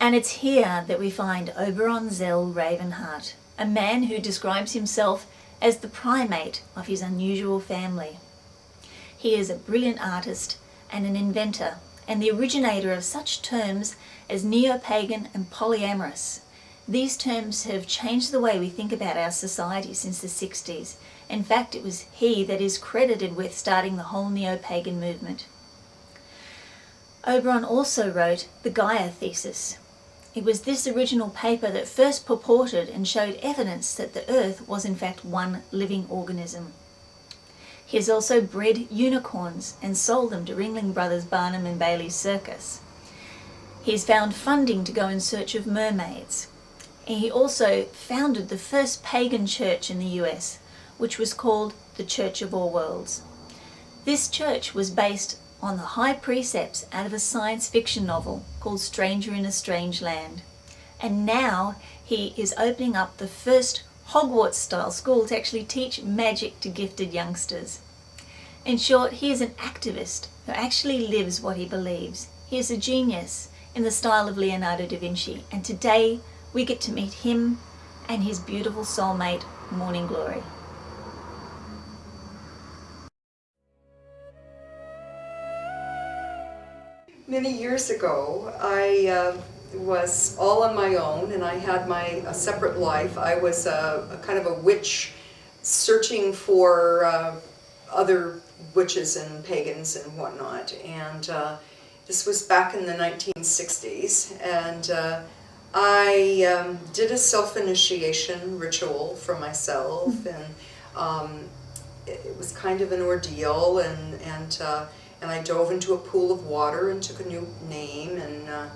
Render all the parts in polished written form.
And it's here that we find Oberon Zell Ravenheart, a man who describes himself as the primate of his unusual family. He is a brilliant artist and an inventor, and the originator of such terms as neo-pagan and polyamorous. These terms have changed the way we think about our society since the 60s. In fact, it was he that is credited with starting the whole neo-pagan movement. Oberon also wrote the Gaia thesis. It was this original paper that first purported and showed evidence that the Earth was in fact one living organism. He has also bred unicorns and sold them to Ringling Brothers Barnum and Bailey's circus. He has found funding to go in search of mermaids. And he also founded the first pagan church in the US, which was called the Church of All Worlds. This church was based on the high precepts out of a science fiction novel called Stranger in a Strange Land. And now he is opening up the first Hogwarts-style school to actually teach magic to gifted youngsters. In short, he is an activist who actually lives what he believes. He is a genius in the style of Leonardo da Vinci, and today we get to meet him and his beautiful soulmate, Morning Glory. Many years ago, I was all on my own, and I had a separate life. I was a kind of a witch searching for other witches and pagans and whatnot. And this was back in the 1960s, and I did a self-initiation ritual for myself, and it was kind of an ordeal, and I dove into a pool of water and took a new name and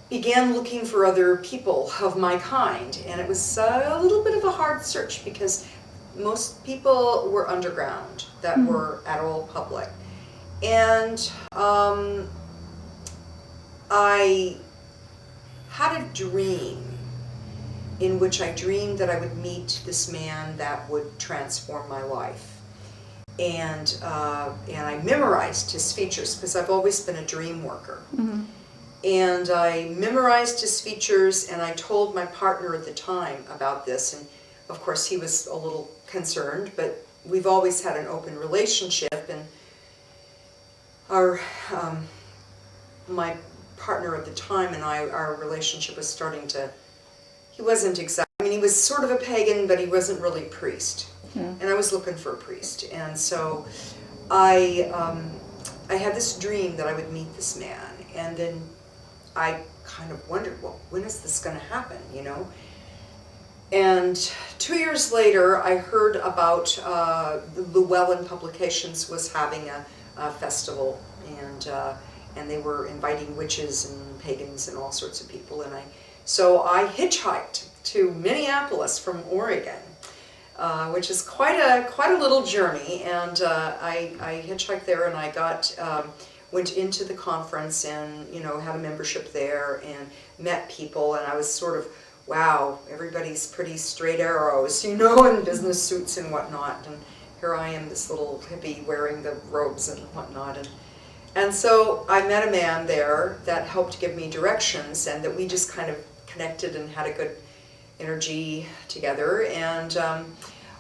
began looking for other people of my kind. And it was a little bit of a hard search because most people were underground that were at all public. And I had a dream in which I dreamed that I would meet this man that would transform my life. And I memorized his features because I've always been a dream worker. Mm-hmm. And I memorized his features, and I told my partner at the time about this, and of course he was a little concerned, but we've always had an open relationship, and my partner at the time and our relationship was starting to, he wasn't exactly, I mean, he was sort of a pagan, but he wasn't really a priest. Yeah. And I was looking for a priest. And so I had this dream that I would meet this man. And then I kind of wondered, well, when is this going to happen, you know? And 2 years later, I heard about the Llewellyn Publications was having a festival, and they were inviting witches and pagans and all sorts of people. And so I hitchhiked to Minneapolis from Oregon, which is quite a little journey. And I hitchhiked there, and I went into the conference, and had a membership there and met people, and I was sort of, wow, everybody's pretty straight arrows, in business suits and whatnot, and here I am, this little hippie wearing the robes and whatnot, and so I met a man there that helped give me directions, and that we just kind of connected and had a good energy together, and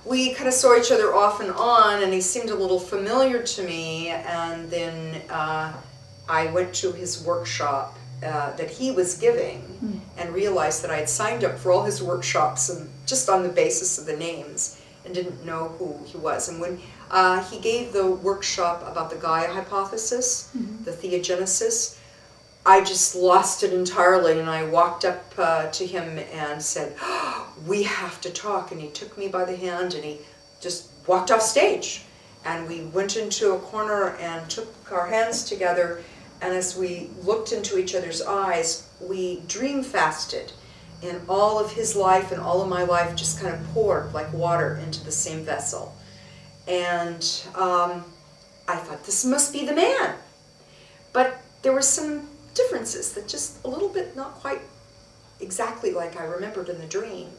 we kind of saw each other off and on, and he seemed a little familiar to me, and then I went to his workshop that he was giving, and realized that I had signed up for all his workshops and just on the basis of the names, and didn't know who he was. And when he gave the workshop about the Gaia hypothesis, the theogenesis, I just lost it entirely, and I walked up to him and said, oh, we have to talk. And he took me by the hand, and he just walked off stage. And we went into a corner and took our hands together, and as we looked into each other's eyes, we dream fasted. And all of his life and all of my life just kind of poured like water into the same vessel. And I thought, this must be the man. But there were some differences that just a little bit not quite exactly like I remembered in the dream.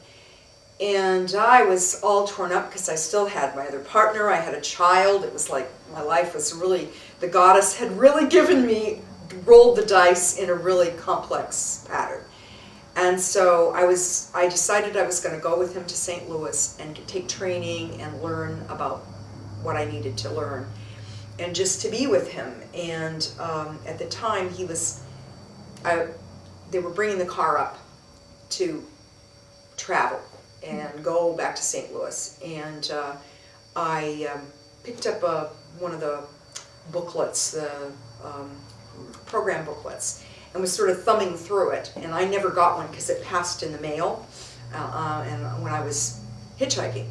And I was all torn up because I still had my other partner, I had a child. It was like my life was really, the goddess had really given me rolled the dice in a really complex pattern. And so I decided I was going to go with him to St. Louis and take training and learn about what I needed to learn, and just to be with him. And at the time they were bringing the car up to travel and go back to St. Louis. And I picked up one of the booklets, the program booklets, and was sort of thumbing through it. And I never got one because it passed in the mail and when I was hitchhiking.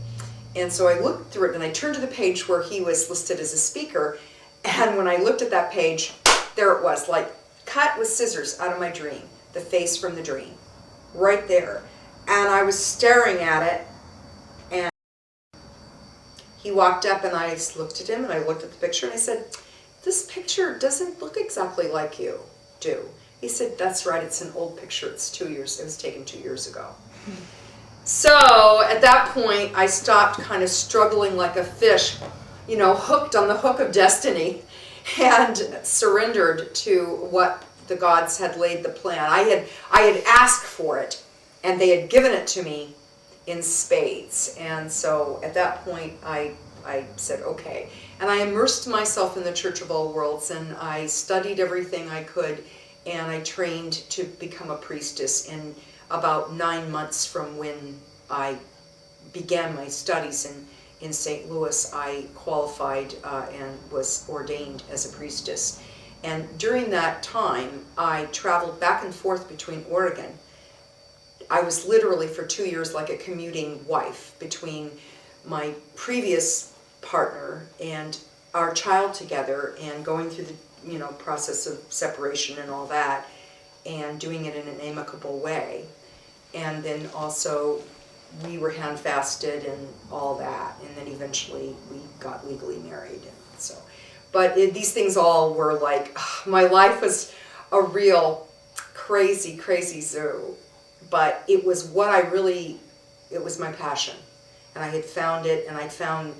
And so I looked through it and I turned to the page where he was listed as a speaker. And when I looked at that page, there it was, like cut with scissors out of my dream, the face from the dream, right there. And I was staring at it, and he walked up and I looked at him and I looked at the picture and I said, "This picture doesn't look exactly like you do." He said, "That's right, it's an old picture, it was taken 2 years ago." So at that point I stopped kind of struggling like a fish, you know, hooked on the hook of destiny, and surrendered to what the gods had laid the plan. I had asked for it, and they had given it to me in spades. And so at that point I said, okay. And I immersed myself in the Church of All Worlds, and I studied everything I could, and I trained to become a priestess in about 9 months from when I began my studies in St. Louis. I qualified and was ordained as a priestess. And during that time, I traveled back and forth between Oregon. I was literally for 2 years like a commuting wife between my previous partner and our child together, and going through the process of separation and all that, and doing it in an amicable way. And then also we were hand-fasted and all that, and then eventually we got legally married. And so, but these things all were like, my life was a real crazy, crazy zoo. But it was it was my passion. And I had found it, and I found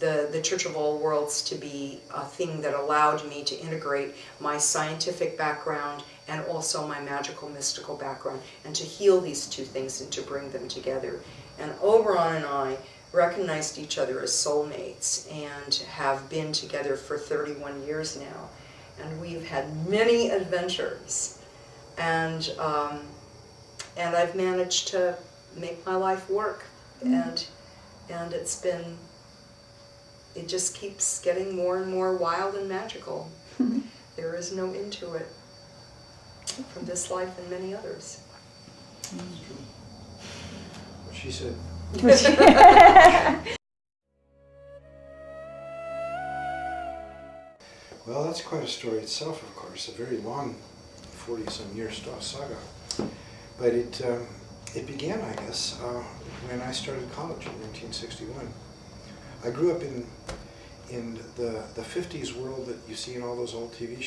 the Church of All Worlds to be a thing that allowed me to integrate my scientific background and also my magical, mystical background, and to heal these two things and to bring them together. And Oberon and I recognized each other as soulmates and have been together for 31 years now. And we've had many adventures. And I've managed to make my life work. And it just keeps getting more and more wild and magical. There is no end to it, from this life and many others. What she said. Well, that's quite a story itself, of course. A very long, 40-some year saga. But it began, I guess, when I started college in 1961. I grew up in the 50s world that you see in all those old TV shows.